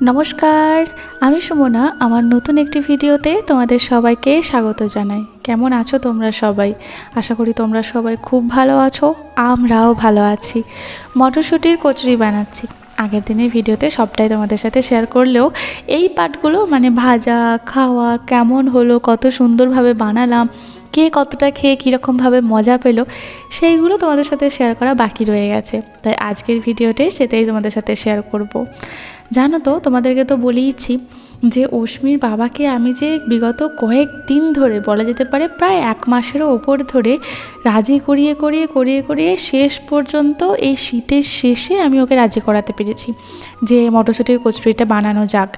নমস্কার, আমি সুমনা। আমার নতুন একটি ভিডিওতে তোমাদের সবাইকে স্বাগত জানাই। কেমন আছো তোমরা সবাই? আশা করি তোমরা সবাই খুব ভালো আছো, আমরাও ভালো আছি। মটরশুঁটির কচুরি বানাচ্ছি। আগের দিনের ভিডিওতে সবটাই তোমাদের সাথে শেয়ার করলেও এই পার্টগুলো মানে ভাজা, খাওয়া কেমন হলো, কত সুন্দরভাবে বানালাম, কে কতটা খেয়ে কীরকমভাবে মজা পেলো, সেইগুলো তোমাদের সাথে শেয়ার করা বাকি রয়ে গেছে। তাই আজকের ভিডিওতে সেটাই তোমাদের সাথে শেয়ার করব। জানো তো, তোমাদেরকে তো বলেইছি যে অশ্মির বাবাকে আমি যে বিগত কয়েকদিন ধরে, বলা যেতে পারে প্রায় 1 মাসেরও ওপর ধরে রাজি করিয়ে শেষ পর্যন্ত এই শীতের শেষে আমি ওকে রাজি করাতে পেরেছি যে মটরশুঁটির কচুরিটা বানানো যাক।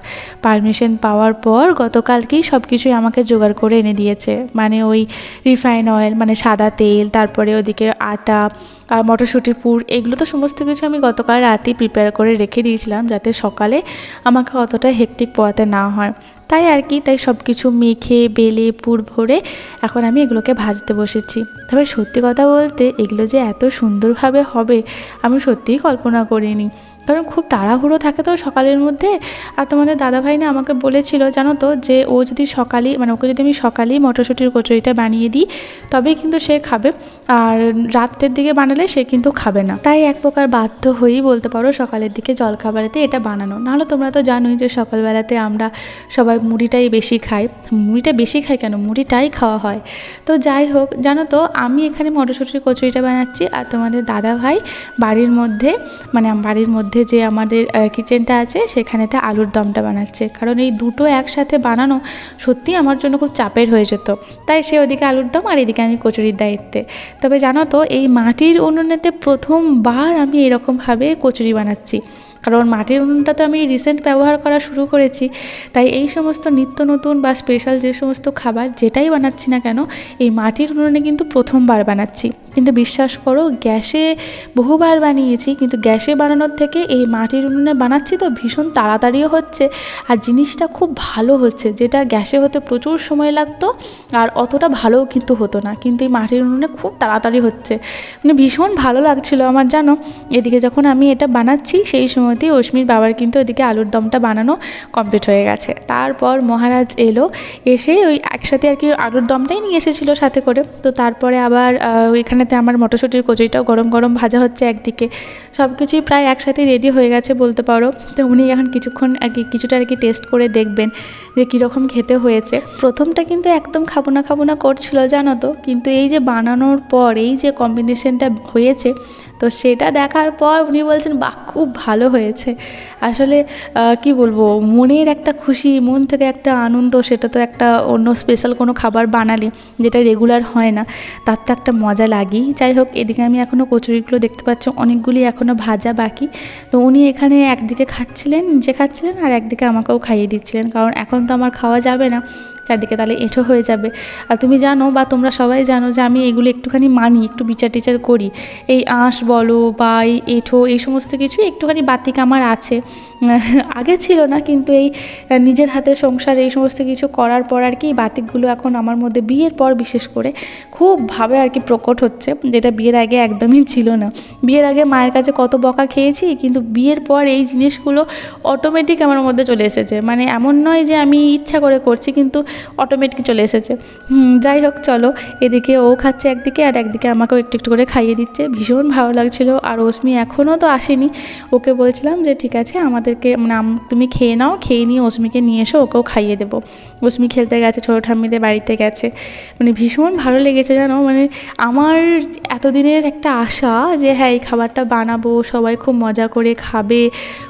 পারমিশন পাওয়ার পর গতকালকেই সব কিছুই আমাকে জোগাড় করে এনে দিয়েছে। মানে ওই রিফাইন অয়েল, মানে সাদা তেল, তারপরে ওদিকে আটা আর মটরশুঁটির পুর, এগুলো তো সমস্ত কিছু আমি গতকাল রাতেই প্রিপেয়ার করে রেখে দিয়েছিলাম যাতে সকালে আমাকে অতটা হেক্টিক পোয়াতে না হয়। তাই আর কি, তাই সব কিছু মেখে বেলে পুর ভরে এখন আমি এগুলোকে ভাজতে বসেছি। তবে সত্যি কথা বলতে এগুলো যে এত সুন্দরভাবে হবে আমি সত্যিই কল্পনা করিনি, কারণ খুব তাড়াহুড়ো থাকে তো সকালের মধ্যে। আর তোমাদের দাদাভাই না আমাকে বলেছিল, জানো তো, যে ও যদি সকালেই, মানে ওকে যদি আমি সকালেই মটরশুঁটির কচুরিটা বানিয়ে দিই তবেই কিন্তু সে খাবে, আর রাত্রের দিকে বানালে সে কিন্তু খাবে না। তাই এক প্রকার বাধ্য হয়েই বলতে পারো সকালের দিকে জলখাবারেতে এটা বানানো। নাহলে তোমরা তো জানোই যে সকালবেলাতে আমরা সবাই মুড়িটাই বেশি খাই। মুড়িটা বেশি খাই কেন, মুড়িটাই খাওয়া হয়। তো যাই হোক, জানো তো, আমি এখানে মটরশুঁটির কচুরিটা বানাচ্ছি আর তোমাদের দাদাভাই বাড়ির মধ্যে, মানে বাড়ির মধ্যে যে আমাদের কিচেনটা আছে সেখানেতে আলুর দমটা বানাচ্ছে। কারণ এই দুটো একসাথে বানানো সত্যি আমার জন্য খুব চাপের হয়ে যেত। তাই সে ওদিকে আলুর দম আর এদিকে আমি কচুরির দায়িত্বে। তবে জানো তো, এই মাটির উনুনেতে প্রথমবার আমি এরকমভাবে কচুরি বানাচ্ছি। কারণ মাটির উনুনটা তো আমি রিসেন্ট ব্যবহার করা শুরু করেছি, তাই এই সমস্ত নিত্য নতুন বা স্পেশাল যে সমস্ত খাবার যেটাই বানাচ্ছি না কেন, এই মাটির উনুনে কিন্তু প্রথমবার বানাচ্ছি। কিন্তু বিশ্বাস করো, গ্যাসে বহুবার বানিয়েছি, কিন্তু গ্যাসে বানানোর থেকে এই মাটির উনুনে বানাচ্ছি তো ভীষণ তাড়াতাড়িও হচ্ছে আর জিনিসটা খুব ভালো হচ্ছে। যেটা গ্যাসে হতে প্রচুর সময় লাগতো আর অতটা ভালোও কিন্তু হতো না, কিন্তু এই মাটির উনুনে খুব তাড়াতাড়ি হচ্ছে। মানে ভীষণ ভালো লাগছিল আমার, জানো। এদিকে যখন আমি এটা বানাচ্ছি সেই সময়তেই অশ্মির বাবার কিন্তু ওদিকে আলুর দমটা বানানো কমপ্লিট হয়ে গেছে। তারপর মহারাজ এলো, এসে ওই একসাথে আর কি আলুর দমটাই নিয়ে এসেছিলো সাথে করে। তো তারপরে আবার এখানেতে আমার মটরশুঁটির কচুরিটাও গরম গরম ভাজা হচ্ছে একদিকে। সব কিছুই প্রায় একসাথে রেডি হয়ে গেছে বলতে পারো। তো উনি এখন কিছুক্ষণ আর কি কিছুটা আর কি টেস্ট করে দেখবেন যে কীরকম খেতে হয়েছে। প্রথমটা কিন্তু একদম খাবো না করছিল, জানো তো, কিন্তু এই যে বানানোর পর এই যে কম্বিনেশনটা হয়েছে, তো সেটা দেখার পর উনি বলছেন বাহ, খুব ভালো হয়েছে। আসলে কি বলবো, মনের একটা খুশি, মন থেকে একটা আনন্দ, সেটা তো একটা অন্য স্পেশাল কোনো খাবার বানালে যেটা রেগুলার হয় না, তার তো একটা মজা লাগেই। যাই হোক, এদিকে আমি এখনও কচুরিগুলো দেখতে পাচ্ছি অনেকগুলি এখনও ভাজা বাকি। তো উনি এখানে একদিকে খাচ্ছিলেন, নিজে খাচ্ছিলেন, আর একদিকে আমাকেও খাইয়ে দিচ্ছিলেন, কারণ এখন তো আমার খাওয়া যাবে না, চারদিকে তাহলে এঁঠো হয়ে যাবে। আর তুমি জানো, বা তোমরা সবাই জানো যে আমি এগুলো একটুখানি মানি, একটু বিচার টিচার করি। এই আঁশ বলো বা এই এঁঠো, এই সমস্ত কিছু একটুখানি বাতিক আমার আছে। আগে ছিল না, কিন্তু এই নিজের হাতে সংসার এই সমস্ত কিছু করার পর আর কি বাতিকগুলো এখন আমার মধ্যে বিয়ের পর বিশেষ করে খুবভাবে আর কি প্রকট হচ্ছে, যেটা বিয়ের আগে একদমই ছিল না। বিয়ের আগে মায়ের কাছে কত বকা খেয়েছি, কিন্তু বিয়ের পর এই জিনিসগুলো অটোমেটিক আমার মধ্যে চলে এসেছে। মানে এমন নয় যে আমি ইচ্ছা করে করছি, কিন্তু অটোমেটিক চলে এসেছে। যাই হোক, চলো, এদিকে ও খাচ্ছে একদিকে আর একদিকে আমাকেও একটু একটু করে খাইয়ে দিচ্ছে। ভীষণ ভালো লাগছিল। আর অশ্মি এখনও তো আসেনি, ওকে বলছিলাম যে ঠিক আছে আমাদেরকে, মানে তুমি খেয়ে নাও, খেয়ে নিয়ে অশ্মিকে নিয়ে এসো, ওকেও খাইয়ে দেবো। অশ্মি খেলতে গেছে, ছোটো ঠাম্মিদের বাড়িতে গেছে। মানে ভীষণ ভালো লেগেছে, জানো। মানে আমার এতদিনের একটা আশা যে হ্যাঁ এই খাবারটা বানাবো, সবাই খুব মজা করে খাবে,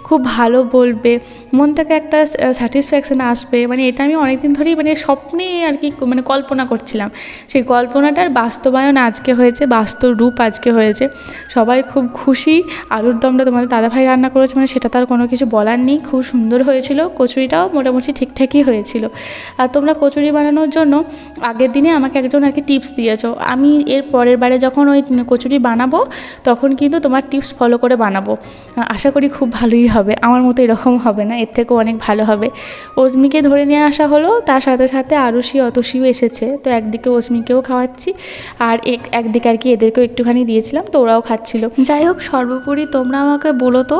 খুব ভালো বলবে, মন থেকে একটা স্যাটিসফ্যাকশান আসবে, মানে এটা আমি অনেকদিন ধরেই মানে স্বপ্নে আর কি মানে কল্পনা করছিলাম। সেই কল্পনাটার বাস্তবায়ন আজকে হয়েছে, বাস্তব রূপ আজকে হয়েছে। সবাই খুব খুশি। আলুর দমটা তোমাদের দাদাভাই রান্না করেছে, মানে সেটা তার কোনো কিছু বলার নেই, খুব সুন্দর হয়েছিল। কচুরিটাও মোটামুটি ঠিকঠাকই হয়েছিল। আর তোমরা কচুরি বানানোর জন্য আগের দিনে আমাকে একজন আর কি টিপস দিয়েছো। আমি এর পরের বারে যখন ওই কচুরি বানাবো তখন কিন্তু তোমার টিপস ফলো করে বানাবো। আশা করি খুব ভালোই হবে, আমার মতো এরকম হবে না, এর থেকেও অনেক ভালো হবে। অজমিকে ধরে নিয়ে আসা হলো, তার সাথে সাথে সাথে আরুষি অতসীও এসেছে, তো একদিকে অস্মিকেও খাওয়াচ্ছি আর একদিকে আর কি এদেরকেও একটুখানি দিয়েছিলাম, তো ওরাও খাচ্ছিল। যাই হোক, সর্বোপরি তোমরা আমাকে বলো তো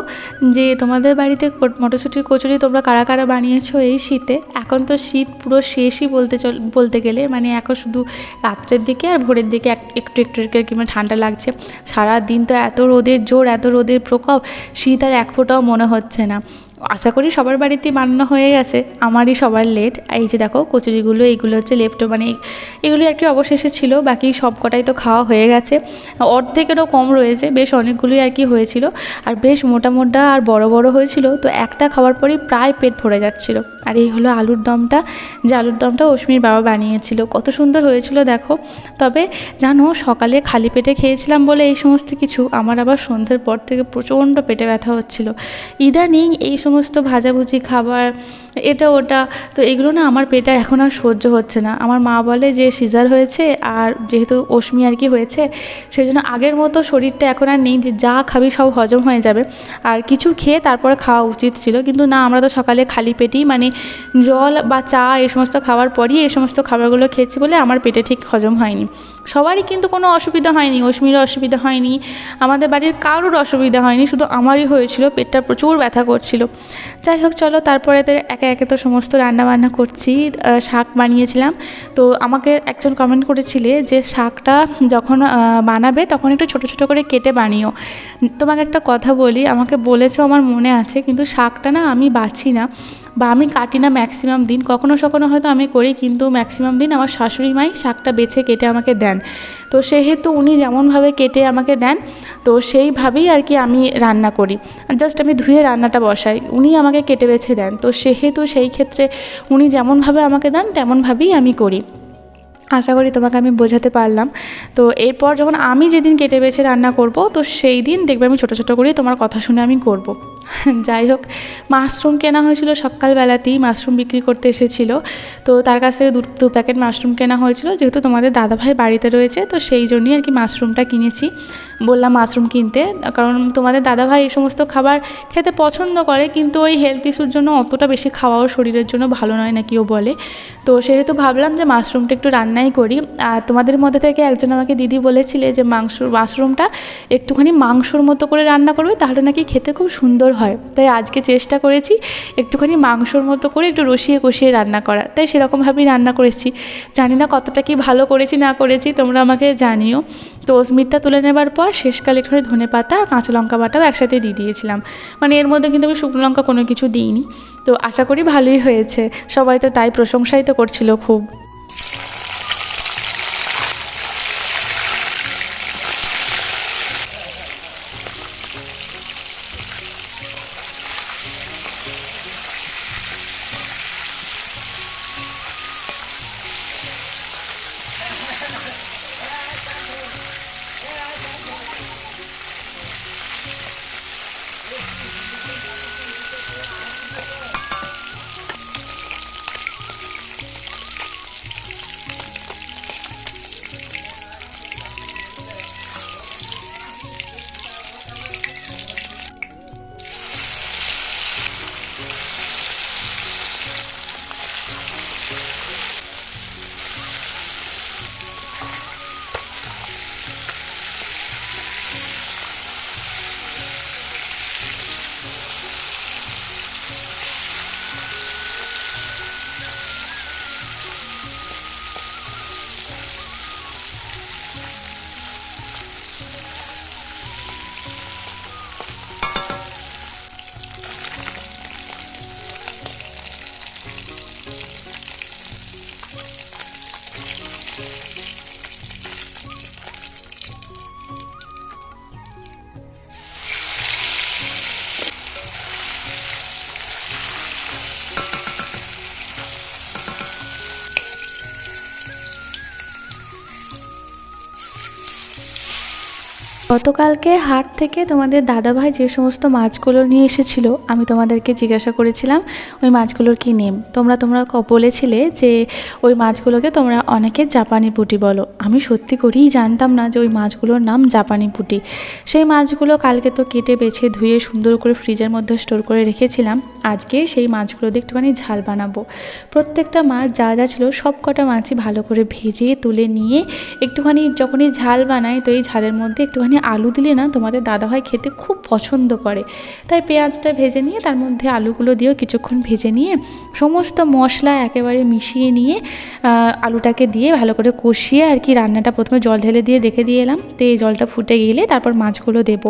যে তোমাদের বাড়িতে মটরশুঁটির কচুরি তোমরা কারা কারা বানিয়েছো এই শীতে। এখন তো শীত পুরো শেষই বলতে গেলে, মানে এখন শুধু রাত্রের দিকে আর ভোরের দিকে একটু একটু আর কি মানে ঠান্ডা লাগছে। সারা দিন তো এত রোদের জোর, এত রোদের প্রকোপ, শীত আর এক ফোঁটাও মনে হচ্ছে না। আশা করি সবার বাড়িতেই বানানো হয়ে গেছে, আমারই সবার লেট। এই যে দেখো কচুরিগুলো, এইগুলো হচ্ছে লেফটো, মানে এগুলো আর কি অবশেষে ছিল, বাকি সব কটাই তো খাওয়া হয়ে গেছে। অর্ধেকেরও কম রয়েছে, বেশ অনেকগুলোই আর কি হয়েছিল, আর বেশ মোটা মোটা আর বড় বড় হয়েছিল, তো একটা খাওয়ার পরেই প্রায় পেট ভরে যাচ্ছিল। আর এই হলো আলুর দমটা, যে আলুর দমটা অস্মির বাবা বানিয়েছিল, কত সুন্দর হয়েছিল দেখো। তবে জানো, সকালে খালি পেটে খেয়েছিলাম বলে এই সমস্ত কিছু, আমার আবার সন্ধ্যের পর থেকে প্রচণ্ড পেটে ব্যথা হচ্ছিল। ইদানিং এই সমস্ত ভাজাভুজি খাবার, এটা ওটা, তো এগুলো না আমার পেটে এখন আর সহ্য হচ্ছে না। আমার মা বলে যে সিজার হয়েছে, আর যেহেতু অস্মি আর কি হয়েছে, সেই জন্য আগের মতো শরীরটা এখন আর নেই যে যা খাবি সব হজম হয়ে যাবে, আর কিছু খেয়ে তারপরে খাওয়া উচিত ছিল। কিন্তু না, আমরা তো সকালে খালি পেটেই মানে জল বা চা এই সমস্ত খাওয়ার পরই এই সমস্ত খাবারগুলো খেয়েছি বলে আমার পেটে ঠিক হজম হয়নি। সবারই কিন্তু কোনো অসুবিধা হয়নি, অস্মিরও অসুবিধা হয়নি, আমাদের বাড়ির কারোর অসুবিধা হয়নি, শুধু আমারই হয়েছিল, পেটটা প্রচুর ব্যথা করছিল। যাই হোক চলো, তারপরে একে একে তো সমস্ত রান্নাবান্না করছি। শাক বানিয়েছিলাম, তো আমাকে একজন কমেন্ট করেছিলে যে শাকটা যখন বানাবে তখন একটু ছোটো ছোটো করে কেটে বানিও। তোমাকে একটা কথা বলি, আমাকে বলেছো আমার মনে আছে, কিন্তু শাকটা না আমি বাছি না বা আমি কাটি না ম্যাক্সিমাম দিন, কখনো হয়তো আমি করি, কিন্তু ম্যাক্সিমাম দিন আমার শাশুড়ি মাই শাকটা বেছে কেটে আমাকে দেন। তো সেহেতু উনি যেমনভাবে কেটে আমাকে দেন, তো সেইভাবেই আর কি আমি রান্না করি, জাস্ট আমি ধুয়ে রান্নাটা বসাই, উনি আমাকে কেটে বেছে দেন। তো সেহেতু সেই ক্ষেত্রে উনি যেমনভাবে আমাকে দেন তেমনভাবেই আমি করি। আশা করি তোমাকে আমি বোঝাতে পারলাম। তো এরপর যখন আমি যেদিন কেটে বেছে রান্না করব, তো সেই দিন দেখবে আমি ছোটো ছোটো করেই তোমার কথা শুনে আমি করব। যাই হোক, মাশরুম কেনা হয়েছিল সকালবেলাতেই, মাশরুম বিক্রি করতে এসেছিল, তো তার কাছ থেকে দু প্যাকেট মাশরুম কেনা হয়েছিল, যেহেতু তোমাদের দাদাভাই বাড়িতে রয়েছে, তো সেই জন্যই আর কি মাশরুমটা কিনেছি। বললাম মাশরুম কিনতে, কারণ তোমাদের দাদাভাই এই সমস্ত খাবার খেতে পছন্দ করে, কিন্তু ওই হেলথ ইস্যুর জন্য অতটা বেশি খাওয়াও শরীরের জন্য ভালো নয় নাকিও বলে। তো সেহেতু ভাবলাম যে মাশরুমটা একটু রান্নাই করি। আর তোমাদের মধ্যে থেকে একজন আমাকে দিদি বলেছিলে যে মাশরুমটা একটুখানি মাংসর মতো করে রান্না করবে, তাহলে নাকি খেতে খুব সুন্দর হয়। তাই আজকে চেষ্টা করেছি একটুখানি মাংসর মতো করে একটু রসিয়ে কষিয়ে রান্না করা, তাই সেরকমভাবেই রান্না করেছি। জানি না কতটা কি ভালো করেছি না করেছি, তোমরা আমাকে জানিও। তো অস্মিরটা তুলে নেবার পর শেষকালে একটুখানি ধনেপাতা আর কাঁচা লঙ্কা বাটাও একসাথে দিয়ে দিয়েছিলাম, মানে এর মধ্যে কিন্তু আমি শুকনো লঙ্কা কোনো কিছু দিইনি। তো আশা করি ভালোই হয়েছে, সবাই তো তাই প্রশংসাই তো করছিল খুব। গতকালকে হাট থেকে তোমাদের দাদাভাই যে সমস্ত মাছগুলো নিয়ে এসেছিলো, আমি তোমাদেরকে জিজ্ঞাসা করেছিলাম ওই মাছগুলোর কী নেম। তোমরা বলেছিলে যে ওই মাছগুলোকে তোমরা অনেকে জাপানি পুঁটি বলো। আমি সত্যি করেই জানতাম না যে ওই মাছগুলোর নাম জাপানি পুঁটি। সেই মাছগুলো কালকে তো কেটে বেছে ধুয়ে সুন্দর করে ফ্রিজের মধ্যে স্টোর করে রেখেছিলাম। আজকে সেই মাছগুলো দিয়ে একটুখানি ঝাল বানাবো। প্রত্যেকটা মাছ যা যা ছিল সব কটা মাছই ভালো করে ভেজে তুলে নিয়ে একটুখানি যখনই ঝাল বানাই, তো এই ঝালের মধ্যে একটুখানি আলু দিলে না তোমাদের দাদাভাই খেতে খুব পছন্দ করে। তাই পেঁয়াজটা ভেজে নিয়ে তার মধ্যে আলুগুলো দিয়েও কিছুক্ষণ ভেজে নিয়ে সমস্ত মশলা একেবারে মিশিয়ে নিয়ে আলুটাকে দিয়ে ভালো করে কষিয়ে আর কি রান্নাটা প্রথমে জল ঢেলে দিয়ে রেখে দিয়ে এলাম। তো এই জলটা ফুটে গেলে তারপর মাছগুলো দেবো।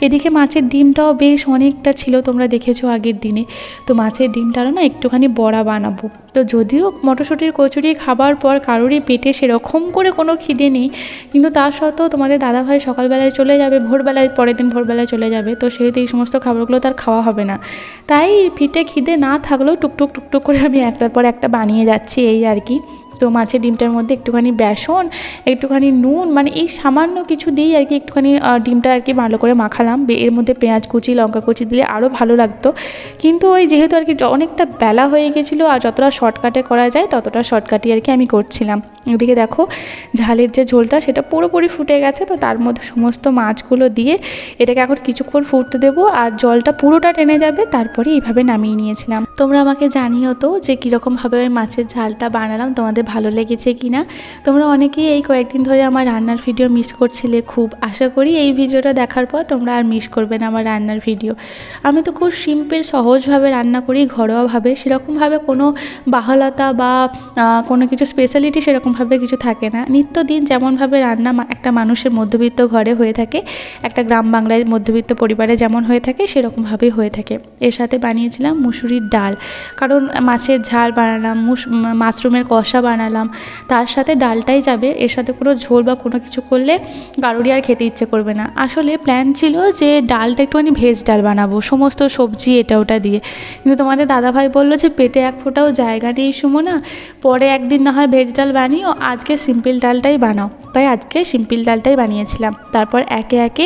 এদিকে মাছের ডিমটাও বেশ অনেকটা ছিল, তোমরা দেখেছো আগের দিনে। তো মাছের ডিমটারও না একটুখানি বড়া বানাবো। তো যদিও মটরশুঁটির কচুরি খাবার পর কারোরই পেটে সেরকম করে কোনো খিদে নেই, কিন্তু তা সত্ত্বেও তোমাদের দাদাভাই সকালবেলায় চলে যাবে, ভোরবেলায় পরের দিন ভোরবেলায় চলে যাবে। তো সেহেতু এই সমস্ত খাবারগুলো তার খাওয়া হবে না। তাই পেটে খিদে না থাকলেও টুকটুক করে আমি একটার পর একটা বানিয়ে যাচ্ছি, এই আর কি। তো মাছের ডিমটার মধ্যে একটুখানি বেসন, একটুখানি নুন, মানে এই সামান্য কিছু দিয়েই আর কি একটুখানি ডিমটা আর কি ভালো করে মাখালাম। এর মধ্যে পেঁয়াজ কুচি, লঙ্কা কুচি দিলে আরও ভালো লাগতো, কিন্তু ওই যেহেতু আর কি অনেকটা বেলা হয়ে গেছিলো আর যতটা শর্টকাটে করা যায় ততটা শর্টকাটই আর কি আমি করছিলাম। ওদিকে দেখো ঝালের যে ঝোলটা সেটা পুরোপুরি ফুটে গেছে। তো তার মধ্যে সমস্ত মাছগুলো দিয়ে এটাকে এখন কিছুক্ষণ ফুটতে দেবো আর জলটা পুরোটা টেনে যাবে, তারপরে এইভাবে নামিয়ে নিয়েছিলাম। তোমরা আমাকে জানিও তো যে কীরকমভাবে আমি মাছের ঝালটা বানালাম, তোমাদের ভালো লেগেছে কি না। তোমরা অনেকেই এই কয়েকদিন ধরে আমার রান্নার ভিডিও মিস করছিলে খুব। আশা করি এই ভিডিওটা দেখার পর তোমরা আর মিস করবে না আমার রান্নার ভিডিও। আমি তো খুব সিম্পল সহজভাবে রান্না করি, ঘরোয়াভাবে, সেরকমভাবে কোনো বাহলতা বা কোনো কিছু স্পেশালিটি সেরকমভাবে কিছু থাকে না। নিত্যদিন যেমনভাবে রান্না একটা মানুষের মধ্যবিত্ত ঘরে হয়ে থাকে, একটা গ্রাম বাংলায় মধ্যবিত্ত পরিবারে যেমন হয়ে থাকে সেরকমভাবেই হয়ে থাকে। এর সাথে বানিয়েছিলাম মুসুরির ডাল, কারণ মাছের ঝাল বানালাম, মাশরুমের কষা বানালাম, তার সাথে ডালটাই যাবে। এর সাথে কোনো ঝোল বা কোনো কিছু করলে কারোরই আর খেতে ইচ্ছে করবে না। আসলে প্ল্যান ছিল যে ডালটা একটুখানি ভেজ ডাল বানাবো সমস্ত সবজি এটা ওটা দিয়ে, কিন্তু তোমাদের দাদাভাই বললো যে পেটে এক ফোঁটাও জায়গা নেই সুমনা, পরে একদিন না হয় ভেজ ডাল বানিও, আজকে সিম্পল ডালটাই বানাও। তাই আজকে সিম্পল ডালটাই বানিয়েছিলাম। তারপর একে একে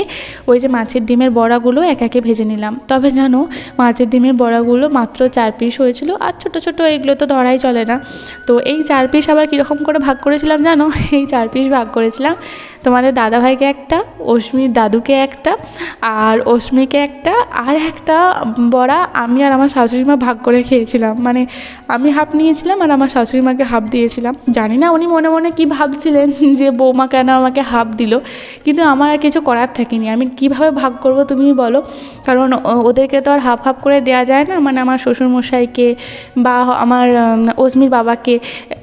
ওই যে মাছের ডিমের বড়াগুলো একে একে ভেজে নিলাম। তবে জানো মাছের ডিমের বড়াগুলো মাত্র 4 পিস হয়েছিল, আর ছোটো ছোটো এগুলো তো ধরাই চলে না। তো এই 4 পিস আবার কীরকম করে ভাগ করেছিলাম জানো? এই 4 পিস ভাগ করেছিলাম তোমাদের দাদাভাইকে একটা, অশ্মির দাদুকে একটা, আর অশ্মিকে একটা, আর একটা বড়া আমি আর আমার শাশুড়িমা ভাগ করে খেয়েছিলাম। মানে আমি হাফ নিয়েছিলাম আর আমার শাশুড়িমাকে হাফ দিয়েছিলাম। জানি না উনি মনে মনে কী ভাবছিলেন যে বৌমা কেন আমাকে হাফ দিল, কিন্তু আমার আর কিছু করার থাকেনি। আমি কিভাবে ভাগ করব তুমি বলো, কারণ ওদেরকে তো আর হাফ হাফ করে দেওয়া যায় না। মানে আমার শ্বশুরমশাইকে বা আমার অশ্মির বাবাকে,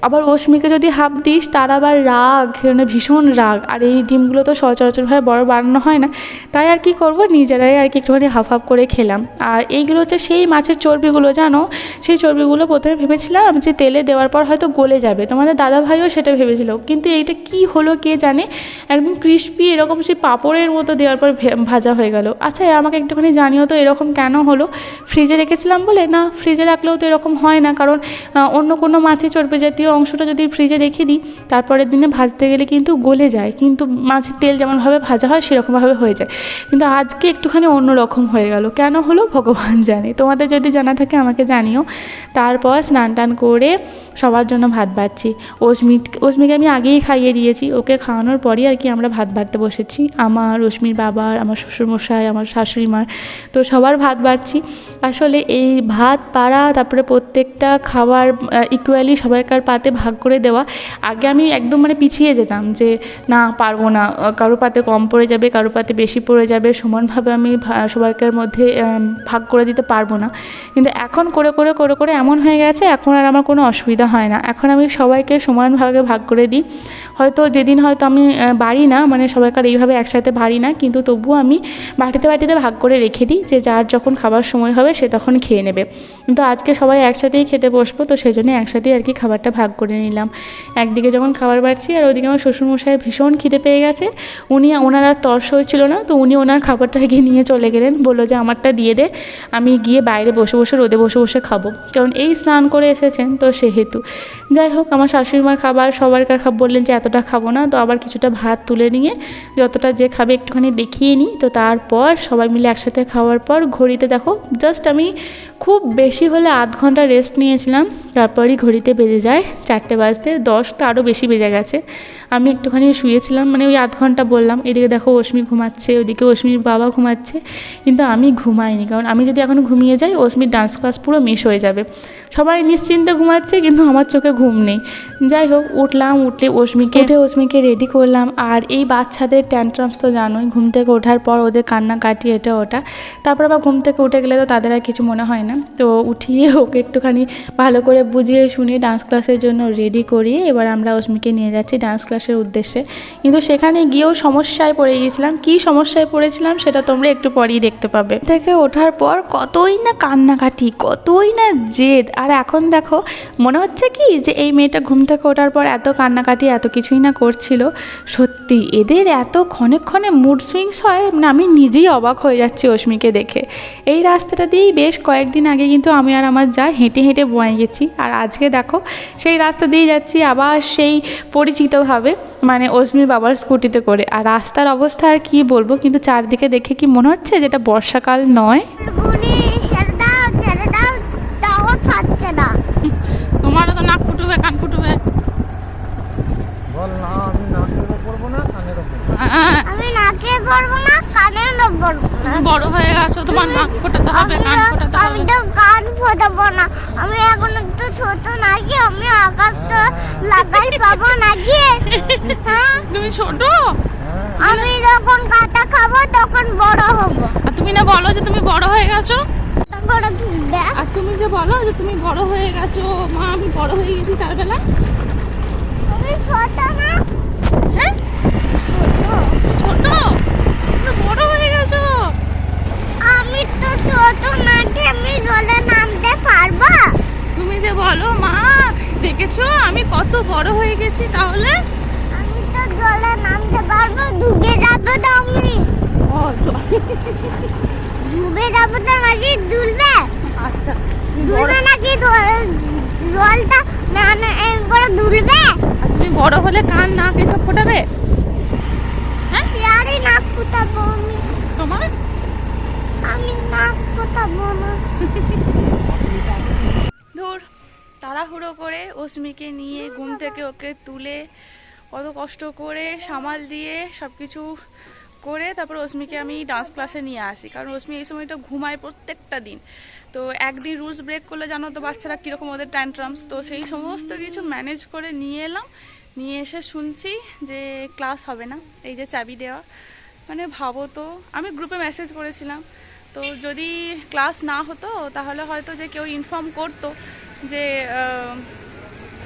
আবার অশ্মিকে যদি হাফ দিস তার আবার রাগ, মানে ভীষণ রাগ। আর এই ডিমগুলো তো সচরাচরভাবে বড় বানানো হয় না, তাই আর কি করব, নিজেরাই আর কি একটুখানি হাফ হাফ করে খেলাম। আর এইগুলো হচ্ছে সেই মাছের চর্বিগুলো, জানো সেই চর্বিগুলো প্রথমে ভেবেছিলাম যে তেলে দেওয়ার পর হয়তো গলে যাবে, তোমাদের দাদাভাইও সেটা ভেবেছিল, কিন্তু এইটা কি হলো কে জানে, একদম ক্রিস্পি এরকম সেই পাঁপড়ের মতো দেওয়ার পর ভাজা হয়ে গেল। আচ্ছা আমাকে একটুখানি জানিও তো এরকম কেন হলো? ফ্রিজে রেখেছিলাম বলে? না, ফ্রিজে রাখলেও তো এরকম হয় না, কারণ অন্য কোনো মাছের চর্বি জাতীয় অংশটা যদি ফ্রিজে রেখে দিই তারপরের দিনে ভাজতে গেলে কিন্তু গলে যায়, কিন্তু মাছের তেল যেমনভাবে ভাজা হয় সেরকমভাবে হয়ে যায়। কিন্তু আজকে একটুখানি অন্যরকম হয়ে গেল, কেন হলো ভগবান জানে। তোমাদের যদি জানা থাকে আমাকে জানিও। তারপর স্নান টান করে সবার জন্য ভাত বাড়ছি। অশ্মিকে আমি আগেই খাইয়ে দিয়েছি, ওকে খাওয়ানোর পরই আর কি আমরা ভাত বাড়তে বসেছি। আমার, অশ্মির বাবার, আমার শ্বশুরমশাই, আমার শাশুড়ি মার, তো সবার ভাত বাড়ছি। আসলে এই ভাত পাড়া, তারপরে প্রত্যেকটা খাবার ইকুয়ালি সবাইকার পাতে ভাগ করে দেওয়া, আগে আমি একদম মানে পিছিয়ে যেতাম যে না পারবো না, কারো পাতে কম পড়ে যাবে, কারো পাতে বেশি পড়ে যাবে, সমানভাবে আমি সবাইকার মধ্যে ভাগ করে দিতে পারবো না। কিন্তু এখন করে করে করে করে এমন হয়ে গেছে, এখন আর আমার কোনো অসুবিধা হয় না। এখন আমি সবাইকে সমানভাবে ভাগ করে দিই। হয়তো যেদিন হয়তো আমি বাড়ি না, মানে সবাইকার এইভাবে একসাথে বাড়ি না, কিন্তু তবুও আমি বাটিতে বাটিতে ভাগ করে রেখে দিই যে যার যখন খাবার সময় হবে সে তখন খেয়ে নেবে। কিন্তু আজকে সবাই একসাথেই খেতে বসবো, তো সেই জন্য একসাথেই আর কি খাবারটা ভাগ করে নিলাম। একদিকে যখন খাবার বাড়ছি আর ওইদিকে আমার শ্বশুরমশাইয়ের ভীষণ খিদে পেয়ে গেছে, ওনার আর তর্স হয়েছিল না, তো উনি ওনার খাবারটা গিয়ে নিয়ে চলে গেলেন, বললো যে আমারটা দিয়ে দে, আমি গিয়ে বাইরে বসে বসে রোদে বসে বসে খাবো, কারণ এই স্নান করে এসেছেন তো সেহেতু। যাই হোক, আমার শাশুড়ি মার খাবার সবারকার বললেন যে এতটা খাবো না, তো আবার কিছুটা ভাত তুলে নিয়ে যতটা যে খাবে একটুখানি দেখিয়ে নিই। তো তারপর সবাই মিলে একসাথে খাওয়ার পর ঘড়িতে দেখো জাস্ট আমি খুব বেশি হলে আধ ঘন্টা রেস্ট নিয়েছিলাম, তারপরই ঘড়িতে বেজে যায় 4টে বাজতে, 10 তো আরও বেশি বেজে গেছে। আমি একটুখানি শুয়েছিলাম, মানে ওই আধ ঘন্টা বললাম। এদিকে দেখো অশ্মি ঘুমাচ্ছে, ওদিকে অশ্মির বাবা ঘুমাচ্ছে, কিন্তু আমি ঘুমাইনি, কারণ আমি যদি এখন ঘুমিয়ে যাই অশ্মির ডান্স ক্লাস পুরো মিস হয়ে যাবে। সবাই নিশ্চিন্তে ঘুমাচ্ছে কিন্তু আমার চোখে ঘুম নেই। যাই হোক উঠলাম, উঠে অশ্মিকে রেডি করলাম। আর এই বাচ্চাদের ট্যান্ট্রামস তো জানোই, ঘুম থেকে ওঠার পর ওদের কান্নাকাটি এটা ওটা, তারপর আবার ঘুম থেকে উঠে গেলে তো তাদের আর কিছু মনে হয় না। তো উঠিয়ে ওকে একটুখানি ভালো করে বুঝিয়ে শুনিয়ে ডান্স ক্লাসের জন্য রেডি করিয়ে এবার আমরা অশ্মিকে নিয়ে যাচ্ছি ডান্স ক্লাসের উদ্দেশ্যে। কিন্তু সেখানে গিয়েও সমস্যায় পড়ে গিয়েছিলাম। কী সমস্যায় পড়েছিলাম সেটা তোমরা একটু পরেই দেখতে পাবে। থেকে ওঠার পর কতই না কান্নাকাটি, কতই না জেদ। আর এখন দেখো মনে হচ্ছে কি যে এই মেয়েটা ঘুম থেকে ওঠার পর এত কান্নাকাটি এত কিছুই না করছিল। সত্যি এদের এত ক্ষণে ক্ষণে মুড সুইংস হয়, মানে আমি নিজেই অবাক হয়ে যাচ্ছি অশ্মিকে দেখে। এই রাস্তাটা দিয়েই বেশ কয়েকদিন আগে কিন্তু আমি আর আমার যা হেঁটে হেঁটে বয়ে গেছি, আর আজকে দেখো সেই রাস্তা দিয়ে যাচ্ছি আবার সেই পরিচিতভাবে, মানে অশ্মির বাবার স্কুটিতে করে। আর রাস্তার অবস্থা আর কি বলবো, কিন্তু চারদিকে দেখে কি মনে হচ্ছে যেটা বর্ষাকাল নয়। তোমারও তো নাক ফুটবে কান ফুটবে। আমি নাকে করবো না, কানে করবো না। বড় হয়ে গেছো, তোমার নাক ফোটাতে হবে, কান ফোটাতে হবে। আমি তো কান ফোটাবো না, আমি এখন একটু ছোট নাকি, আমি আকাশ তো লাগাই পাবো নাকি? হ্যাঁ তুমি ছোট, আমি যখন কাটা খাবো তখন বড় হবো। আর তুমি না বলো যে তুমি বড় হয়ে গেছো। বড় তুলবে, আর তুমি যে বলো যে তুমি বড় হয়ে গেছো, মা আমি বড় হয়ে গেছি, তার বেলা আমি ছোট না। হ্যাঁ ছোট, তুমি বড় হয়ে গেছো। আমি তো ছোট নাকি, আমি জলে নামতে পারবো? তুমি যে বলো মা দেখেছো আমি কত বড় হয়ে গেছি, তাহলে আমি তো জলে নামতে পারবো, ডুবে যাবো তো আমি। ডুবে যাবো তো নাকি দুলবে? আচ্ছা দুলবে নাকি জলটা মানে করে দুলবে? তুমি বড় হলে কান নাক এসব ফোটাবে? হ্যাঁ শিয়ারি নাক ফুটাবো আমি। তোমার আমি নাক ফুটাবো না। ধুর, তাড়াহুড়ো করে অশ্মিকে নিয়ে ঘুম থেকে ওকে তুলে কত কষ্ট করে সামাল দিয়ে সব কিছু করে তারপর অশ্মিকে আমি ডান্স ক্লাসে নিয়ে আসি, কারণ অশ্মি এই সময়টা ঘুমায় প্রত্যেকটা দিন। তো একদিন রুলস ব্রেক করলে জানো তো বাচ্চারা কীরকম ওদের ট্যান্ট্রামস, তো সেই সমস্ত কিছু ম্যানেজ করে নিয়ে এলাম। নিয়ে এসে শুনছি যে ক্লাস হবে না, এই যে চাবি দেওয়া। মানে ভাবো তো, আমি গ্রুপে মেসেজ করেছিলাম, তো যদি ক্লাস না হতো তাহলে হয়তো যে কেউ ইনফর্ম করতো যে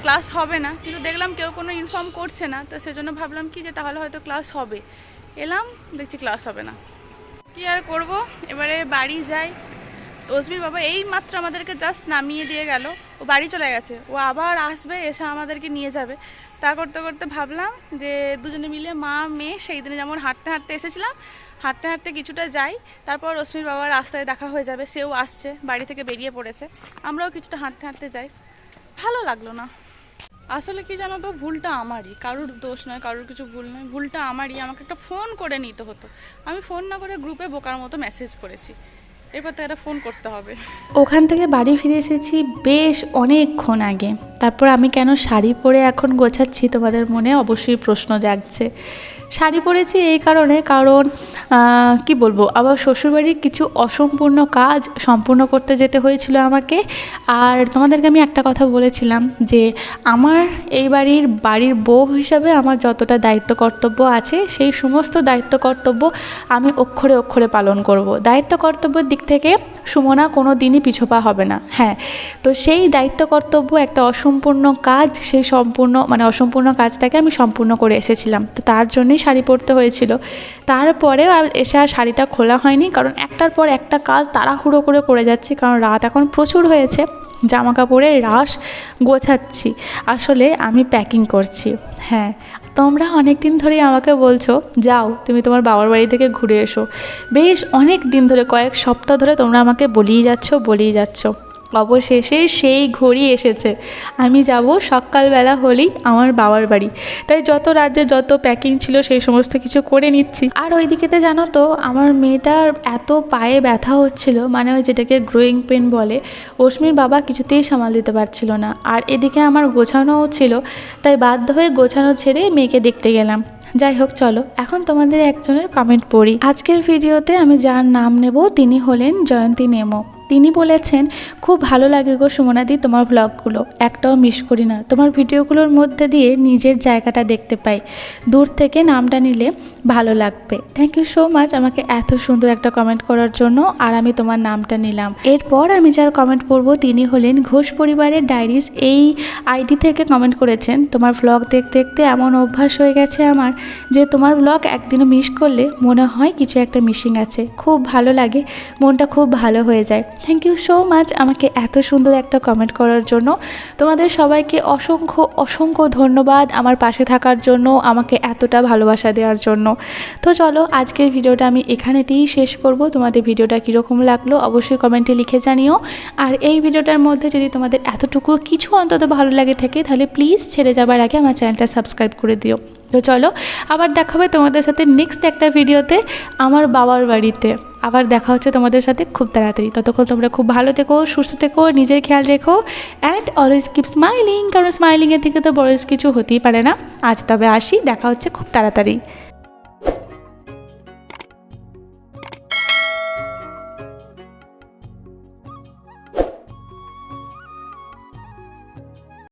ক্লাস হবে না, কিন্তু দেখলাম কেউ কোনো ইনফর্ম করছে না, তো সেজন্য ভাবলাম কি যে তাহলে হয়তো ক্লাস হবে। এলাম দেখছি ক্লাস হবে না, কি আর করব। এবারে বাড়ি যাই। অশ্মির বাবা এই মাত্র আমাদেরকে জাস্ট নামিয়ে দিয়ে গেল, ও বাড়ি চলে গেছে, ও আবার আসবে, এসে আমাদেরকে নিয়ে যাবে। তা করতে করতে ভাবলাম যে দুজনে মিলে মা মেয়ে সেই দিনে যেমন হাঁটতে হাঁটতে এসেছিলাম, হাঁটতে হাঁটতে কিছুটা যাই, তারপর অশ্মির বাবার রাস্তায় দেখা হয়ে যাবে, সেও আসছে, বাড়ি থেকে বেরিয়ে পড়েছে, আমরাও কিছুটা হাঁটতে হাঁটতে যাই। ভালো লাগলো না। আসলে কি জানো তো, ভুলটা আমারই, কারোর দোষ নয়, কারোর কিছু ভুল নয়, ভুলটা আমারই। আমাকে একটা ফোন করে নিতে হতো, আমি ফোন না করে গ্রুপে বোকার মতো মেসেজ করেছি। এরপর তো একটা ফোন করতে হবে। ওখান থেকে বাড়ি ফিরে এসেছি বেশ অনেকক্ষণ আগে। তারপর আমি কেন শাড়ি পরে এখন গোছাচ্ছি তোমাদের মনে অবশ্যই প্রশ্ন জাগছে। শাড়ি পরেছি এই কারণে, কারণ কি বলবো, আবার শ্বশুরবাড়ির কিছু অসম্পূর্ণ কাজ সম্পূর্ণ করতে যেতে হয়েছিল আমাকে। আর তোমাদেরকে আমি একটা কথা বলেছিলাম যে আমার এই বাড়ির বউ হিসাবে আমার যতটা দায়িত্ব কর্তব্য আছে সেই সমস্ত দায়িত্ব কর্তব্য আমি অক্ষরে অক্ষরে পালন করব। দায়িত্ব কর্তব্যের দিক থেকে সুমনা কোনো দিনই পিছপা হবে না। হ্যাঁ, তো সেই দায়িত্ব কর্তব্য একটা অসম্পূর্ণ কাজ, সেই অসম্পূর্ণ কাজটাকে আমি সম্পূর্ণ করে এসেছিলাম, তো তার জন্যই শাড়ি পরতে হয়েছিল। তারপরেও আর এসে আর শাড়িটা খোলা হয়নি, কারণ একটার পর একটা কাজ তাড়াহুড়ো করে যাচ্ছি, কারণ রাত এখন প্রচুর হয়েছে। জামা কাপড়ের রাশ গোছাচ্ছি, আসলে আমি প্যাকিং করছি। হ্যাঁ, তোমরা অনেক দিন ধরেই আমাকে বলছো যাও তুমি তোমার বাবার বাড়ি থেকে ঘুরে এসো, বেশ অনেক দিন ধরে, কয়েক সপ্তাহ ধরে তোমরা আমাকে বলেই যাচ্ছ। অবশেষে সেই ঘড়ি এসেছে। আমি যাব সকালবেলা হলেই আমার বাবার বাড়ি। তাই যত রাজ্যে যত প্যাকিং ছিল সেই সমস্ত কিছু করে নিচ্ছি। আর ওইদিকেতে জানো তো আমার মেয়েটার এত পায়ে ব্যথা হচ্ছিল, মানে ওই যেটাকে গ্রোয়িং পেন বলে, অশ্মির বাবা কিছুতেই সামাল দিতে পারছিল না। আর এদিকে আমার গোছানোও ছিল, তাই বাধ্য হয়ে গোছানো ছেড়ে মেয়েকে দেখতে গেলাম। যাই হোক, চলো এখন তোমাদের একজনের কমেন্ট পড়ি। আজকের ভিডিওতে আমি যার নাম নেব তিনি হলেন জয়ন্তী নেমো। তিনি বলেছেন, খুব ভালো লাগে গো সুমনাদি তোমার ব্লগগুলো, একটাও মিস করি না। তোমার ভিডিওগুলোর মধ্যে দিয়ে নিজের জায়গাটা দেখতে পাই, দূর থেকে নামটা নিলে ভালো লাগবে। থ্যাংক ইউ সো মাচ আমাকে এত সুন্দর একটা কমেন্ট করার জন্য, আর আমি তোমার নামটা নিলাম। এরপর আমি যার কমেন্ট পড়ব তিনি হলেন ঘোষ পরিবারের ডায়েরিজ। এই আইডি থেকে কমেন্ট করেছেন, তোমার ব্লগ দেখতে দেখতে এমন অভ্যাস হয়ে গেছে আমার যে তোমার ব্লগ একদিনও মিস করলে মনে হয় কিছু একটা মিসিং আছে। খুব ভালো লাগে, মনটা খুব ভালো হয়ে যায়। থ্যাংক ইউ সো মাচ আমাকে এত সুন্দর একটা কমেন্ট করার জন্য। তোমাদের সবাইকে অসংখ্য অসংখ্য ধন্যবাদ আমার পাশে থাকার জন্য, আমাকে এতটা ভালোবাসা দেওয়ার জন্য। তো চলো আজকের ভিডিওটা আমি এখানেতেই শেষ করব। তোমাদের ভিডিওটা কীরকম লাগলো অবশ্যই কমেন্টে লিখে জানিও। আর এই ভিডিওটার মধ্যে যদি তোমাদের এতটুকু কিছু অন্তত ভালো লাগে থাকে তাহলে প্লিজ ছেড়ে যাবার আগে আমার চ্যানেলটা সাবস্ক্রাইব করে দিও। তো চলো আবার দেখা হবে তোমাদের সাথে নেক্সট একটা ভিডিওতে আমার বাবার বাড়িতে। আবার দেখা হচ্ছে তোমাদের সাথে খুব তাড়াতাড়ি। ততক্ষণ তোমরা খুব ভালো থেকো, সুস্থ থেকো, নিজের খেয়াল রেখো অ্যান্ড অলওয়েজ কিপ স্মাইলিং, কারণ স্মাইলিংয়ের থেকে তো বড় কিছু হতেই পারে না। আজ তবে আসি, দেখা হচ্ছে খুব তাড়াতাড়ি।